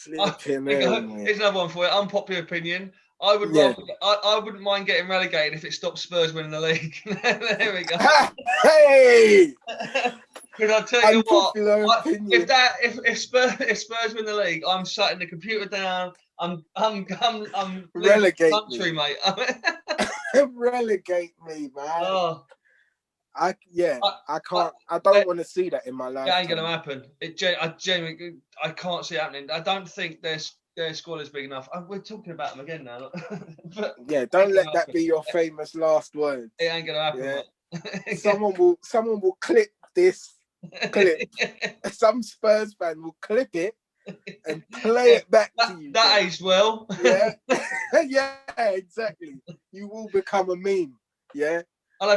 Here's another one for you. Unpopular opinion. I wouldn't mind getting relegated if it stops Spurs winning the league. There we go. Hey! Because I'll tell you what, if Spurs win the league, I'm shutting the computer down. I'm relegate country, me. Mate. Relegate me, man. Oh. I can't. I don't want to see that in my life. It ain't gonna happen. I genuinely, I can't see it happening. I don't think their squad is big enough. We're talking about them again now. But yeah, don't let that be your famous last word. It ain't gonna happen. Yeah. Someone will clip this clip. Some Spurs fan will clip it and play it back to you. That aged well. Yeah. Yeah, exactly. You will become a meme. Yeah. I'll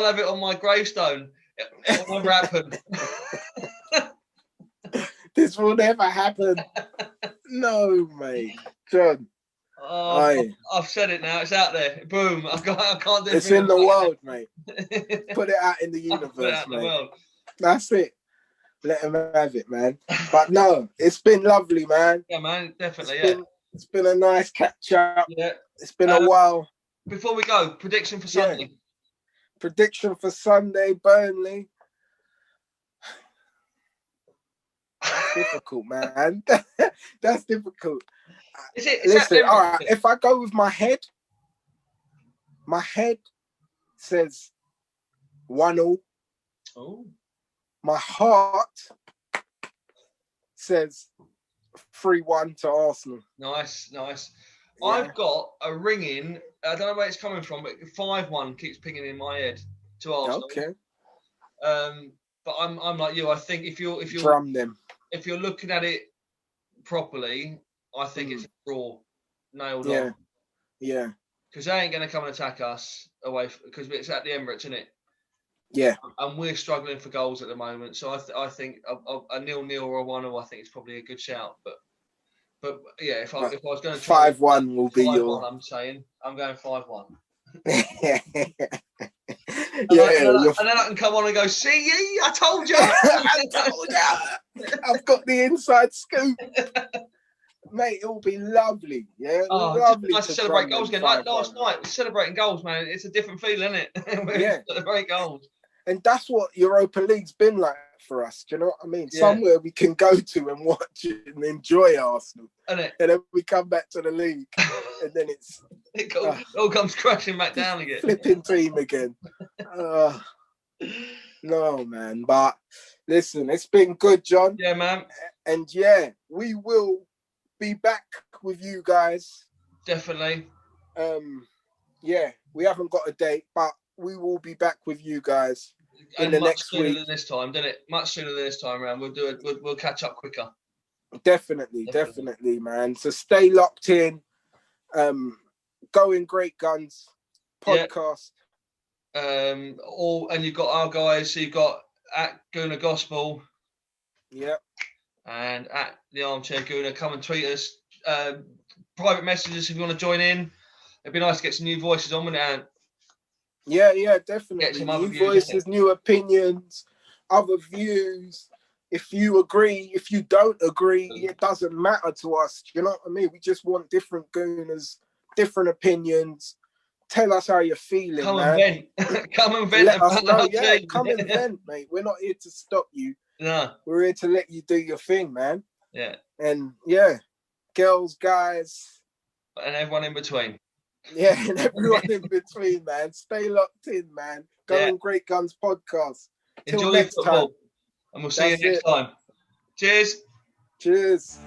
have it on my gravestone. It will never happen. This will never happen. No, mate. John. Oh, I've said it now. It's out there. Boom. I can't do it. It's in the world, mate. Put it out in the universe, mate. The world. That's it. Let them have it, man. But no, it's been lovely, man. Yeah, man. Definitely, it's been a nice catch up. Yeah. It's been a while. Before we go, prediction for Sunday. Yeah. Prediction for Sunday, Burnley. That's difficult, man. That's difficult. Listen, all right. If I go with my head says 1-1. Oh. My heart says 3-1 to Arsenal. Nice. Yeah. I've got a ringing. I don't know where it's coming from, but 5-1 keeps pinging in my head to Arsenal. Okay. But I'm like you. I think if you're drum them. If you're looking at it properly, I think it's a draw, nailed on. Yeah. Because they ain't going to come and attack us away because it's at the Emirates, isn't it? Yeah. And we're struggling for goals at the moment, so I think a 0-0 or a 1-0, I think it's probably a good shout. But yeah, if I was going to try 5-1 will be 5-1, I'm saying I'm going 5-1. And then I can come on and go, see ye, I told you. I told you. I've got the inside scoop. Mate, it will be lovely. Yeah, lovely. Nice to celebrate goals again. Like last night, we're celebrating goals, man. It's a different feeling, isn't it? Yeah. Celebrate goals. And that's what Europa League's been like for us. Do you know what I mean? Yeah. Somewhere we can go to and watch it and enjoy Arsenal. And then we come back to the league and then it all comes crashing back down again. Flipping team again. No, man. But listen, it's been good, John. Yeah, man. And yeah, we will be back with you guys. Definitely. Yeah, we haven't got a date, but we will be back with you guys in the next week. Than this time, didn't it? Much sooner than this time around. We'll do it. We'll catch up quicker. Definitely, man. So stay locked in. Going Great Guns podcast. Yeah. And you've got our guys. So you've got at Gooner Gospel. Yep. And at the Armchair Gooner. Come and tweet us. Private messages if you want to join in. It'd be nice to get some new voices on, wouldn't it? Yeah, definitely. New voices, new opinions, other views. If you agree, if you don't agree, it doesn't matter to us. You know what I mean? We just want different gooners, different opinions. Tell us how you're feeling, come man. And vent. Come and vent. Let us know. Yeah, team. come and vent, mate. We're not here to stop you. No. We're here to let you do your thing, man. Yeah. And yeah, girls, guys. And everyone in between. Yeah, and everyone in between, man. Stay locked in, man. Go on Great Guns podcast. Till Enjoy next your football. time. And we'll see you next time. Cheers. Cheers.